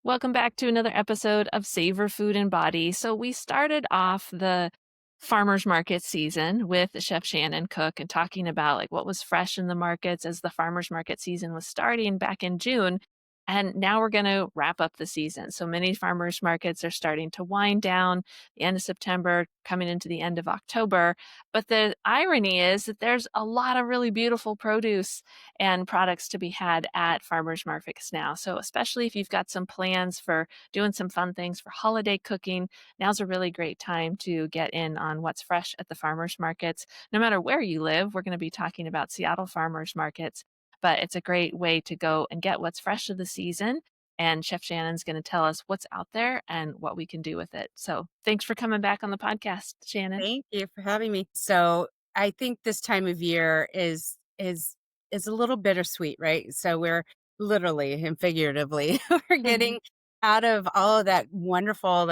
Welcome back to another episode of Savor Food and Body. So, we started off the farmers market season with Chef Shannon Cook and talking about like what was fresh in the markets as the farmers market season was starting back in June. And now we're going to wrap up the season. So many farmers markets are starting to wind down the end of September, coming into the end of October. But the irony is that there's a lot of really beautiful produce and products to be had at farmers markets now. So, especially if you've got some plans for doing some fun things for holiday cooking, now's a really great time to get in on what's fresh at the farmers markets. No matter where you live, we're going to be talking about Seattle farmers markets, but it's a great way to go and get what's fresh of the season. And Chef Shannon's going to tell us what's out there and what we can do with it. So, thanks for coming back on the podcast, Shannon. Thank you for having me. So I think this time of year is a little bittersweet, right? So we're literally and figuratively we're getting out of all of that wonderful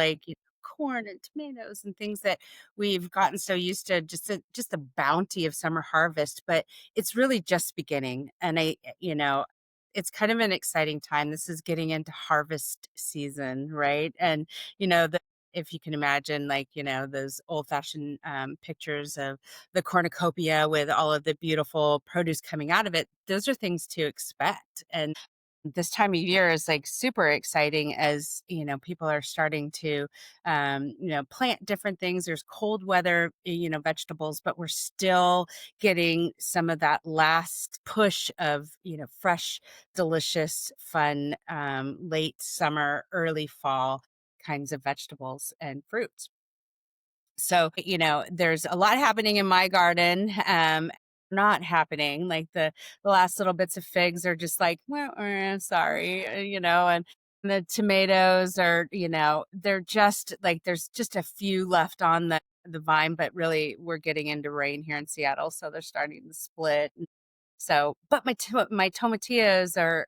corn and tomatoes and things that we've gotten so used to, just the bounty of summer harvest, but it's really just beginning. And it's kind of an exciting time. This is getting into harvest season, right? And the if you can imagine, those old fashioned pictures of the cornucopia with all of the beautiful produce coming out of it, those are things to expect. And this time of year is like super exciting as, people are starting to, plant different things. There's cold weather, vegetables, but we're still getting some of that last push of, fresh, delicious, fun, late summer, early fall kinds of vegetables and fruits. So, there's a lot happening in my garden. Not happening. Like the last little bits of figs are just like, well, sorry, and the tomatoes are, they're just like there's just a few left on the vine, but really we're getting into rain here in Seattle, so they're starting to split. So, but my tomatillos are,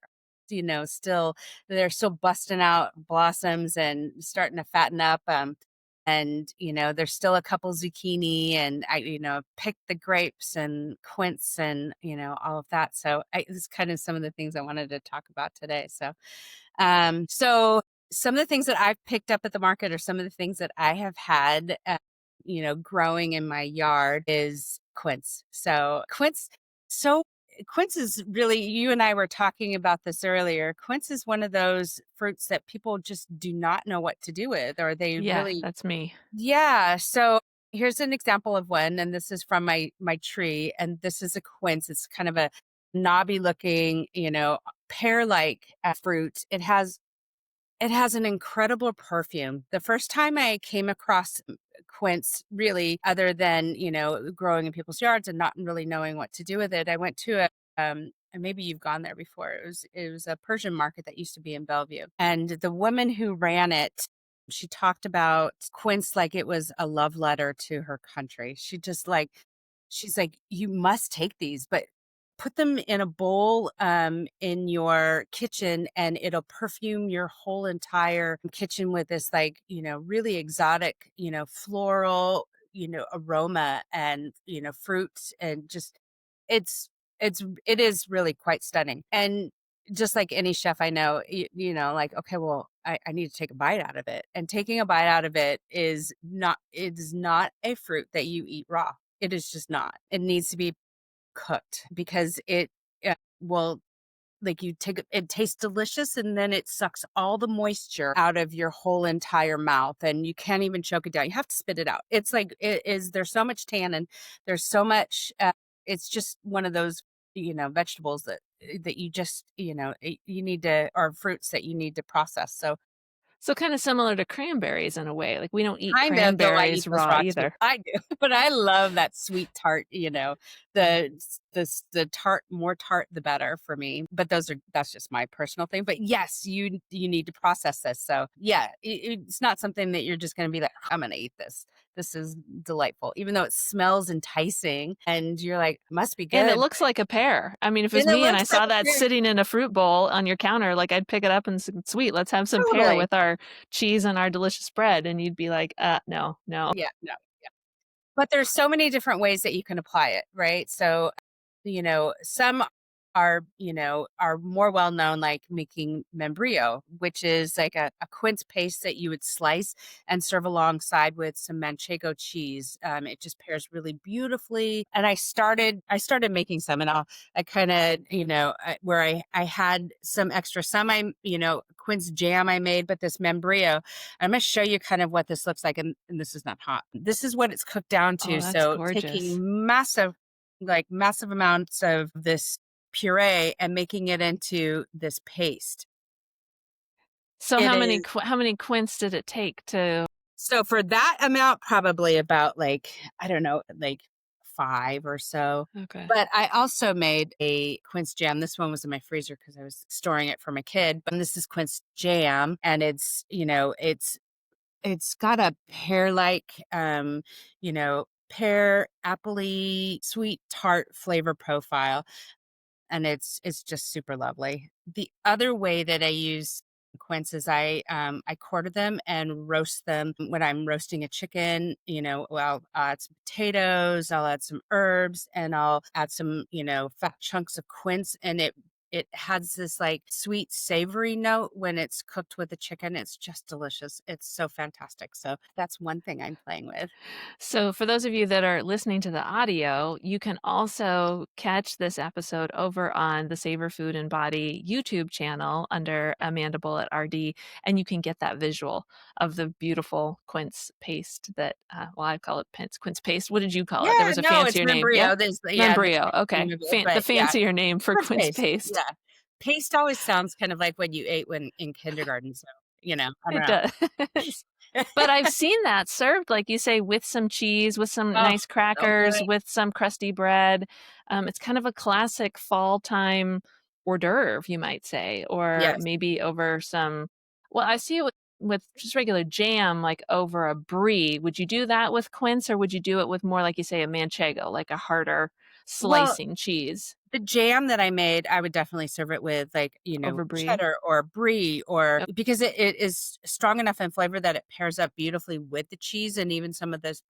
still they're still busting out blossoms and starting to fatten up. And there's still a couple zucchini, and I, picked the grapes and quince and all of that. So, it's kind of some of the things I wanted to talk about today. So some of the things that I've picked up at the market, or some of the things that I have had, growing in my yard is quince. So quince is really, you and I were talking about this earlier. Quince is one of those fruits that people just do not know what to do with, or they Yeah, really, that's me. yeah. So here's an example of one, and this is from my tree, and this is a quince. It's kind of a knobby looking, pear like fruit. It has an incredible perfume. The first time I came across quince, really, other than, growing in people's yards and not really knowing what to do with it, I went to and maybe you've gone there before. It was a Persian market that used to be in Bellevue. And the woman who ran it, she talked about quince like it was a love letter to her country. She's like, you must take these, but put them in a bowl in your kitchen, and it'll perfume your whole entire kitchen with this, like, really exotic, floral, aroma, and fruits, and just it's it is really quite stunning. And just like any chef I know, like, okay, well, I need to take a bite out of it, and taking a bite out of it is not a fruit that you eat raw. It is just not. It needs to be cooked, because it will, like, it tastes delicious, and then it sucks all the moisture out of your whole entire mouth, and you can't even choke it down. You have to spit it out. It's like, there's so much tannin, there's so much, it's just one of those, vegetables that you just, you need to, or fruits that you need to process. So So kinda similar to cranberries in a way, like, we don't eat kind of, though I eat cranberries those raw raw too. either. I do, but I love that sweet tart, the tart, more tart the better for me. But that's just my personal thing. But yes, you need to process this. So yeah, it's not something that you're just gonna be like, I'm gonna eat this. This is delightful, even though it smells enticing, and you're like, must be And it good. looks like a pear. I mean, if it was And it me and I looks like saw a that pear. sitting in a fruit bowl on your counter, like, I'd pick it up and s "Sweet, let's have some pear Totally. with our cheese and our delicious bread," and you'd be like, no, no." Yeah, no. But there's so many different ways that you can apply it, right? So, some. are more well known, like making membrillo, which is like a quince paste that you would slice and serve alongside with some manchego cheese. It just pairs really beautifully. And I started making some, and I kind of, where I had some extra, some quince jam I made, but this membrillo, I'm going to show you kind of what this looks like. And this is not hot. This is what it's cooked down Oh, to. that's So gorgeous. taking massive amounts of this puree and making it into this paste. So It is how many quints did it take to so for that amount, probably about like, I don't know, like 5 or so. Okay. But I also made a quince jam. This one was in my freezer because I was storing it for my kid. But this is quince jam, and it's got a pear-like, pear, appley, sweet tart flavor profile. And it's just super lovely. The other way that I use quince is I quarter them and roast them when I'm roasting a chicken. I'll add some potatoes, I'll add some herbs, and I'll add some, fat chunks of quince, and it has this like sweet savory note when it's cooked with the chicken. It's just delicious. It's so fantastic. So that's one thing I'm playing with. So, for those of you that are listening to the audio, you can also catch this episode over on the Savor Food and Body YouTube channel under Amanda Bullet RD, and you can get that visual of the beautiful quince paste that, well, I call it quince paste. What did you call it? There Yeah, was a no, it's fancier name. Yeah? Membrio. That's Membrio. the Okay. name of it, The but yeah. fancier name for Quince quince paste, paste. yeah. Paste always sounds kind of like what you ate when in kindergarten, so, I don't It know. does. But I've seen that served, like you say, with some cheese, with some Oh, nice so crackers, good. with some crusty bread. It's kind of a classic fall time hors d'oeuvre, you might say, or Yes. maybe over some well, I see it with just regular jam, like over a brie. Would you do that with quince, or would you do it with more, like you say, a manchego, like a harder Well, slicing cheese the jam that I made, I would definitely serve it with, like, over brie? cheddar or brie, or because it is strong enough in flavor that it pairs up beautifully with the cheese and even some of those,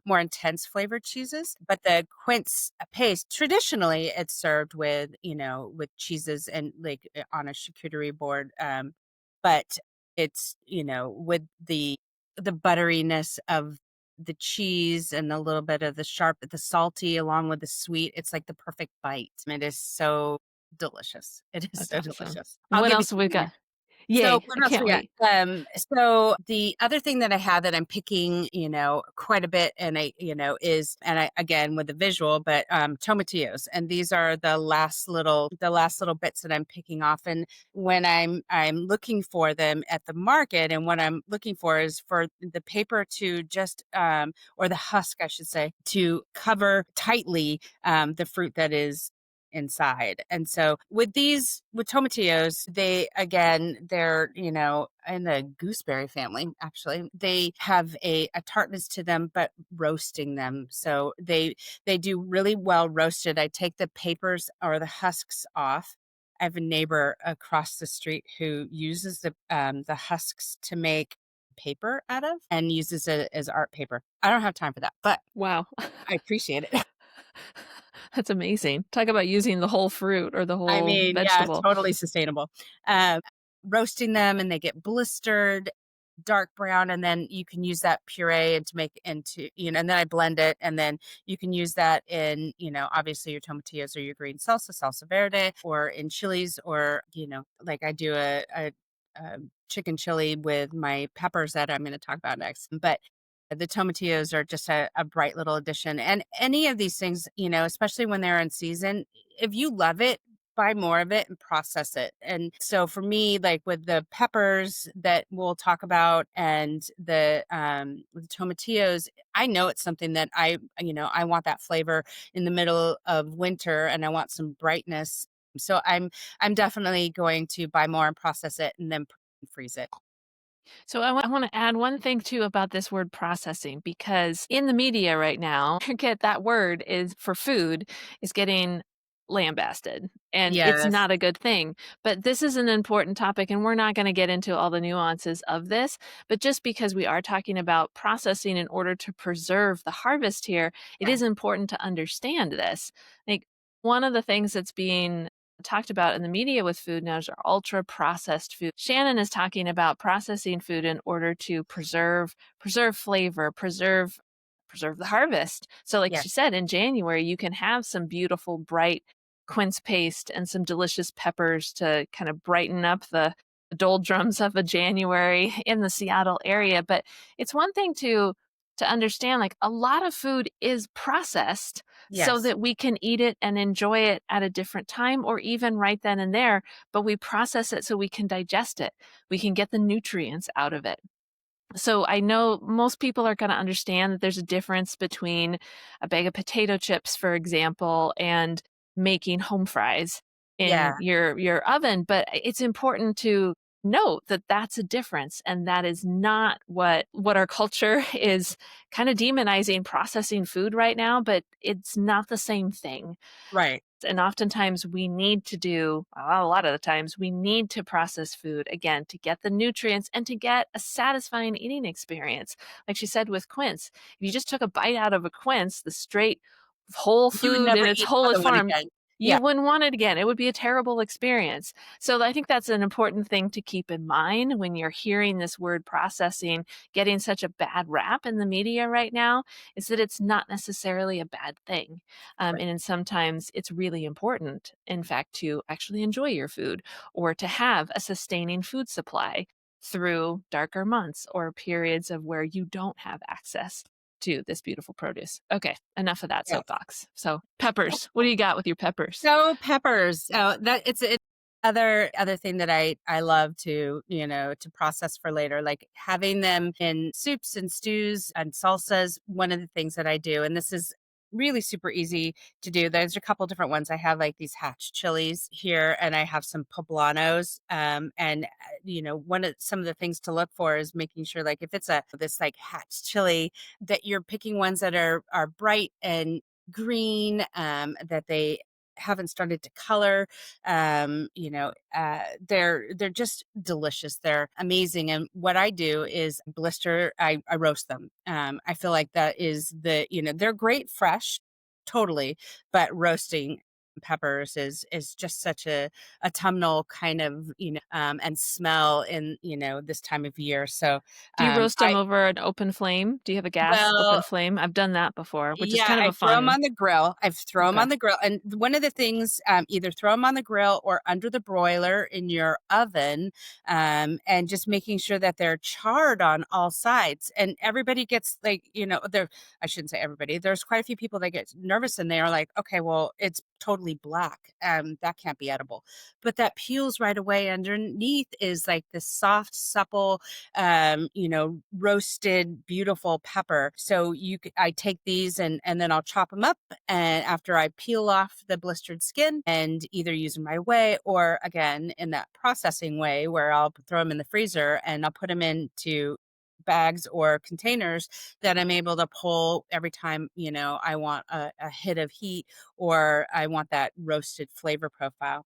more intense flavored cheeses. But the quince paste, traditionally, it's served with cheeses and like on a charcuterie board. But it's, with the butteriness of the cheese and a little bit of the salty along with the sweet. It's like the perfect bite. It is so delicious. It is That's so awesome. delicious. I'll What give you else have we some more. got? So Yay, I what else can't we got? wait. So the other thing that I have that I'm picking, quite a bit, and is, and I, again, with the visual, but tomatillos, and these are the last little bits that I'm picking off. And when I'm looking for them at the market, and what I'm looking for is for the paper to just, or the husk, I should say, to cover tightly the fruit that is inside. And so with tomatillos, they're in the gooseberry family. Actually, they have a tartness to them, but roasting them, so they do really well roasted. I take the papers or the husks off. I have a neighbor across the street who uses the husks to make paper out of, and uses it as art paper. I don't have time for that, but Wow. I appreciate it. That's amazing. Talk about using the whole fruit or the I whole mean, yeah, vegetable. totally sustainable. Um, Roasting them, and they get blistered, dark brown, and then you can use that puree and to make into, and then I blend it, and then you can use that in, obviously your tomatillos or your green salsa verde, or in chilies, or, like I do a chicken chili with my peppers that I'm going to talk about next. But the tomatillos are just a bright little addition. And any of these things, especially when they're in season, if you love it, buy more of it and process it. And so for me, like with the peppers that we'll talk about, and the tomatillos, I know it's something that I want that flavor in the middle of winter, and I want some brightness. So I'm definitely going to buy more and process it, and then freeze it. So I want to add one thing too about this word processing, because in the media right now, get that word is for food is getting lambasted, and it's Yes. not a good thing. But this is an important topic, and we're not going to get into all the nuances of this. But just because we are talking about processing in order to preserve the harvest here, it Yeah. is important to understand this. Like One of the things that's being talked about in the media with food now is ultra processed food. Shannon is talking about processing food in order to preserve flavor, preserve the harvest. So like Yes. she said, in January you can have some beautiful bright quince paste and some delicious peppers to kind of brighten up the doldrums of a January in the Seattle area. But it's one thing to understand like a lot of food is processed so Yes. that we can eat it and enjoy it at a different time or even right then and there, but we process it so we can digest it. We can get the nutrients out of it. So I know most people are going to understand that there's a difference between a bag of potato chips, for example, and making home fries Yeah. in your oven, but it's important to note that that's a difference and that is not what our culture is kind of demonizing processing food right now, but it's not the same thing. Right. And oftentimes we need to do, well, a lot of the times we need to process food again to get the nutrients and to get a satisfying eating experience. Like she said with quince, if you just took a bite out of a quince, the straight whole You would food in never its eat whole another one form, again. you Yeah. wouldn't want it again. It would be a terrible experience. So I think that's an important thing to keep in mind when you're hearing this word processing getting such a bad rap in the media right now, is that it's not necessarily a bad thing. Right. And sometimes it's really important, in fact, to actually enjoy your food or to have a sustaining food supply through darker months or periods of where you don't have access to this beautiful produce. Okay, enough of that Yes. soapbox. So, peppers. What do you got with your peppers? So peppers. So that it's other thing that I love to, to process for later, like having them in soups and stews and salsas. One of the things that I do, and this is really super easy to do. There's a couple different ones. I have like these hatch chilies here, and I have some poblanos. And one of some of the things to look for is making sure, like, if it's a this like hatch chili, that you're picking ones that are bright and green, that they haven't started to color. They're just delicious. They're amazing. And what I do is I roast them. I feel like that is they're great fresh, totally, but roasting peppers is just such a autumnal kind of and smell in this time of year. So Do you roast them I over an open flame? Do you have a gas well open flame? I've done that before, which is yeah, kind of I a throw them fun. on the grill. I've throw them Okay. on the grill, and one of the things, either throw them on the grill or under the broiler in your oven, and just making sure that they're charred on all sides. And everybody gets like, there. I shouldn't say everybody. There's quite a few people that get nervous, and they are like, "Okay, well, it's totally black. That can't be edible." But that peels right away. Underneath is like this soft, supple, roasted, beautiful pepper. So I take these and then I'll chop them up. And after I peel off the blistered skin and either use them right away or again in that processing way where I'll throw them in the freezer and I'll put them into bags or containers that I'm able to pull every time, I want a hit of heat or I want that roasted flavor profile.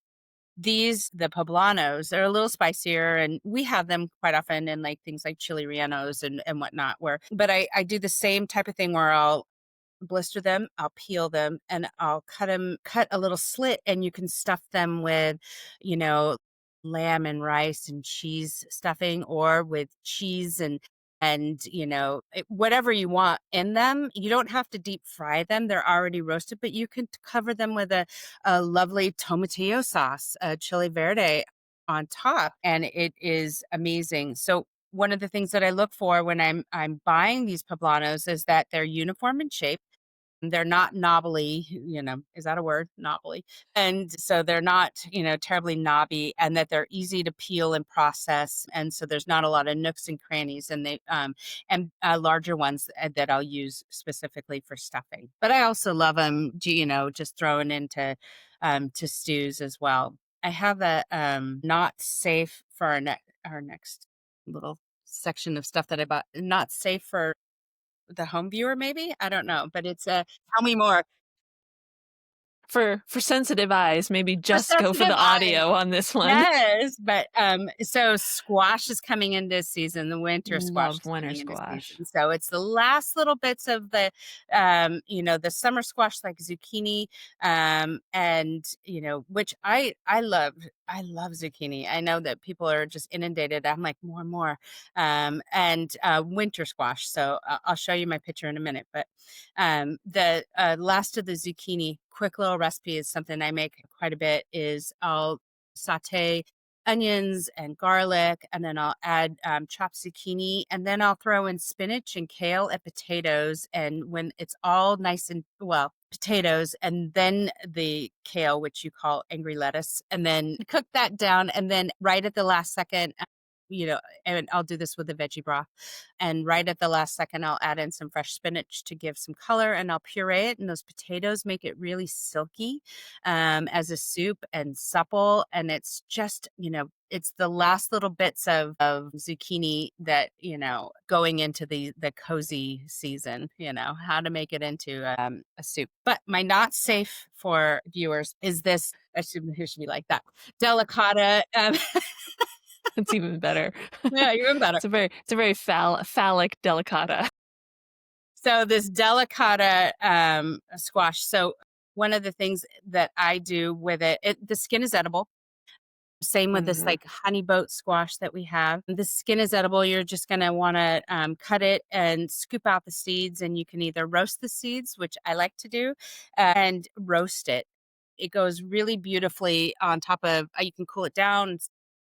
The poblanos, they're a little spicier, and we have them quite often in, like, things like chili rellenos and whatnot, but I do the same type of thing where I'll blister them, I'll peel them, and I'll cut a little slit, and you can stuff them with, you know, lamb and rice and cheese stuffing or with cheese and whatever you want in them. You don't have to deep fry them. They're already roasted, but you can cover them with a lovely tomatillo sauce, a chili verde on top, and it is amazing. So one of the things that I look for when I'm buying these poblanos is that they're uniform in shape. They're not knobbly, is that a word? Knobbly. And so they're not, terribly knobby, and that they're easy to peel and process. And so there's not a lot of nooks and crannies, and and larger ones that I'll use specifically for stuffing. But I also love them, just throwing into to stews as well. I have a not safe for our next little section of stuff that I bought. Not safe for the home viewer, maybe? I don't know, but it's tell me more. For sensitive eyes, maybe For just go for sensitive the eyes. audio on this one. Yes, but, so squash is coming into season, the winter squash Love is winter coming into squash. season, so it's the last little bits of the, the summer squash like zucchini, and, which I love zucchini. I know that people are just inundated, I'm like, "More and more," and, winter squash, so I'll show you my picture in a minute, but, the, last of the zucchini, quick little recipe is something I make quite a bit is I'll saute onions and garlic, and then I'll add chopped zucchini, and then I'll throw in spinach and kale and potatoes. And when it's all nice and well, potatoes, and then the kale, which you call angry lettuce, and then cook that down. And then right at the last second, and I'll do this with the veggie broth. And right at the last second, I'll add in some fresh spinach to give some color, and I'll puree it. And those potatoes make it really silky as a soup and supple. And it's just, it's the last little bits of zucchini that, going into the cozy season, how to make it into a soup. But my not safe for viewers is this. Here should be like that delicata. It's even better. Yeah, even better. It's a very phallic delicata. So this delicata squash. So one of the things that I do with the skin is edible. Same with this Mhm. like honey boat squash that we have. The skin is edible. You're just going to want to cut it and scoop out the seeds. And you can either roast the seeds, which I like to do, and roast it. It goes really beautifully on top of, you can cool it down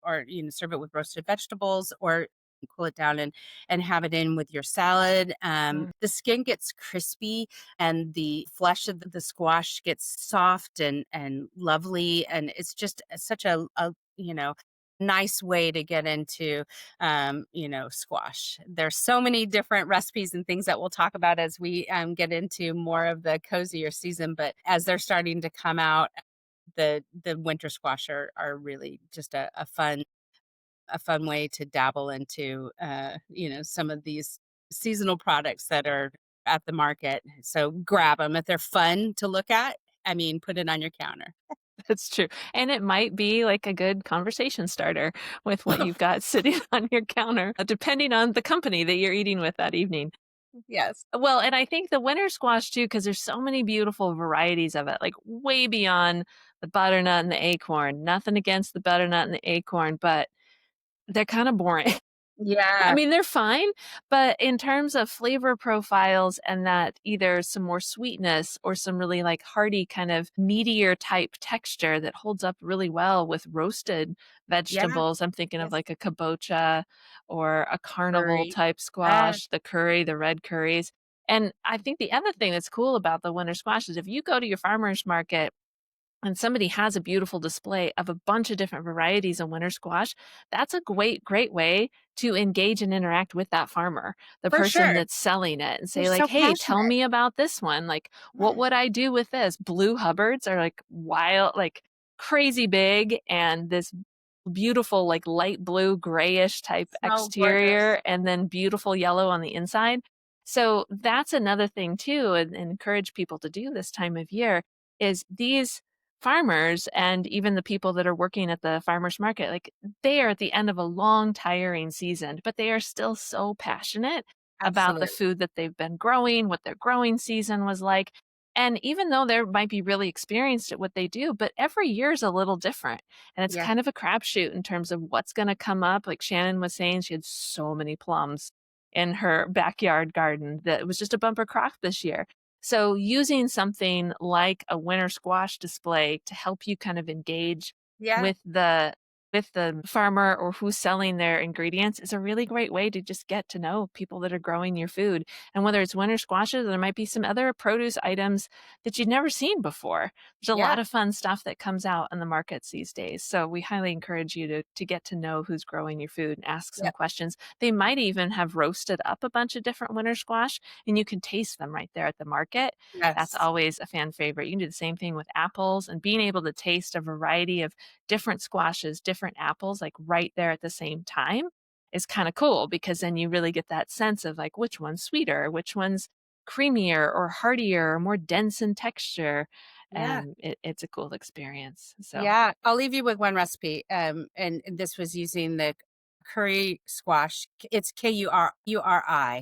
or, serve it with roasted vegetables or cool it down and have it in with your salad. Mm. The skin gets crispy and the flesh of the squash gets soft and lovely. And it's just such a nice way to get into, squash. There's so many different recipes and things that we'll talk about as we get into more of the cozier season. But as they're starting to come out, the winter squash are really just a fun way to dabble into, some of these seasonal products that are at the market. So grab them if they're fun to look at. I mean, put it on your counter. That's true, and it might be, like, a good conversation starter with what you've got sitting on your counter, depending on the company that you're eating with that evening. Yes. Well, and I think the winter squash too, because there's so many beautiful varieties of it, like, way beyond the butternut and the acorn. Nothing against the butternut and the acorn, but they're kinda boring. I Yeah. mean, they're fine, but in terms of flavor profiles and that either some more sweetness or some really, like, hearty kind of meatier type texture that holds up really well with roasted Yeah. vegetables. I'm thinking of, Yes. like, a kabocha or a carnival Curry. type Uh, squash, the curry, the red curries, and I think the other thing that's cool about the winter squash is if you go to your farmer's market and somebody has a beautiful display of a bunch of different varieties of winter squash, that's a great way to engage and interact with that farmer, the for person sure. that's selling it, and They're say like, so "Hey, tell passionate. me about this one. Like, what Yes. would I do with this?" Blue Hubbards are like wild, like crazy big, and this beautiful, like light blue, grayish type So gorgeous. exterior, and then beautiful yellow on the inside. So that's another thing too, and encourage people to do this time of year is these farmers and even the people that are working at the farmers market, like they are at the end of a long, tiring season, but they are still so passionate about the Absolutely. food that they've been growing, what their growing season was like. And even though they might be really experienced at what they do, but every year is a little different. And it's Yeah. kind of a crapshoot in terms of what's going to come up. Like Shannon was saying, she had so many plums in her backyard garden that it was just a bumper crop this year. So using something like a winter squash display to help you kind of engage Yeah. with the farmer or who's selling their ingredients is a really great way to just get to know people that are growing your food. And whether it's winter squashes, there might be some other produce items that you've never seen before. There's a Yeah. lot of fun stuff that comes out in the markets these days. So we highly encourage you to get to know who's growing your food and ask some Yeah. questions. They might even have roasted up a bunch of different winter squash and you can taste them right there at the market. That's Yes. always a fan favorite. You can do the same thing with apples and being able to taste a variety of different squashes, different apples, like right there at the same time is kind of cool because then you really get that sense of like which one's sweeter, which one's creamier or heartier or more dense in texture. Yeah. it's a cool experience. So, Yeah, I'll leave you with one recipe, and this was using the curry squash. It's Kuri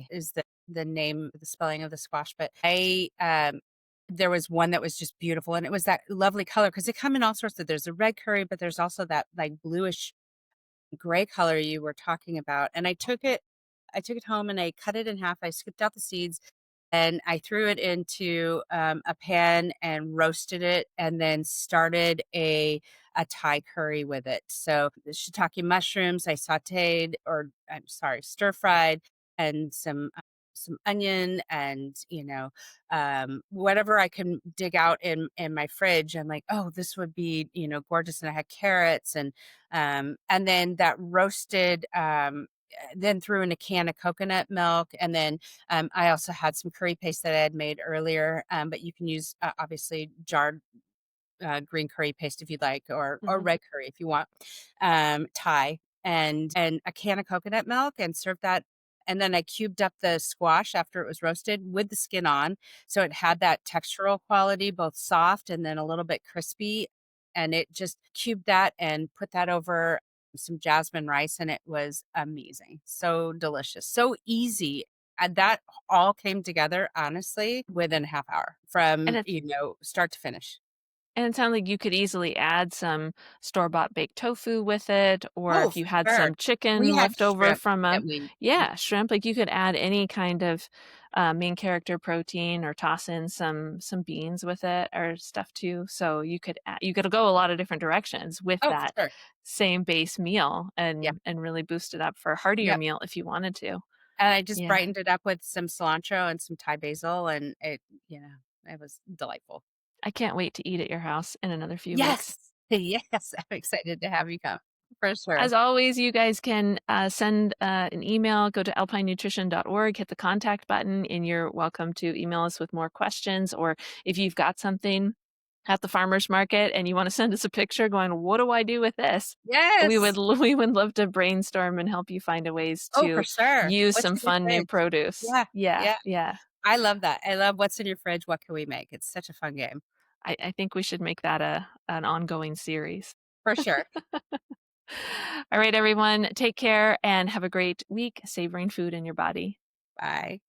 is the name, the spelling of the squash, but there was one that was just beautiful, and it was that lovely color because they come in all sorts of there's a red curry, but there's also that, like, bluish gray color you were talking about, and I took it home and I cut it in half, I scooped out the seeds, and I threw it into, a pan and roasted it and then started a Thai curry with it. So, the shiitake mushrooms I sautéed or I'm sorry, stir-fried and some onion and, whatever I can dig out in my fridge. I'm like, "Oh, this would be, gorgeous," and I had carrots and then that roasted, then threw in a can of coconut milk, and then I also had some curry paste that I had made earlier, but you can use obviously jarred green curry paste if you'd like, or mhm. red curry if you want, Thai, and a can of coconut milk, and served that. And then I cubed up the squash after it was roasted with the skin on, so it had that textural quality, both soft and then a little bit crispy. And it just cubed that and put that over some jasmine rice, and it was amazing. So delicious, so easy. And that all came together honestly within a half hour And from, it start to finish. And it sounds like you could easily add some store-bought baked tofu with it, or Oh, if for you had sure. some chicken We had left over shrimp from a that we yeah, shrimp, like, you could add any kind of, main character protein or toss in some beans with it or stuff too, so you could go a lot of different directions with oh, for that sure. same base meal Yep, and really boost it up for a heartier yep, meal if you wanted to. and I just Yeah. brightened it up with some cilantro and some Thai basil, and it was delightful. I can't wait to eat at your house in another few weeks. Yes! Yes, I'm excited to have you come, for sure. As always, you guys can send an email, go to alpinenutrition.org, hit the contact button, and you're welcome to email us with more questions. Or if you've got something at the farmer's market and you want to send us a picture going, what do I do with this? Yes! We would love to brainstorm and help you find a ways Oh, for to sure. use What's some in your fun new fridge? produce. Yeah, Yeah, yeah. yeah. I love that. I love what's in your fridge, what can we make? It's such a fun game. I think we should make that an ongoing series. For sure. All right, everyone, take care and have a great week savoring food in your body. Bye.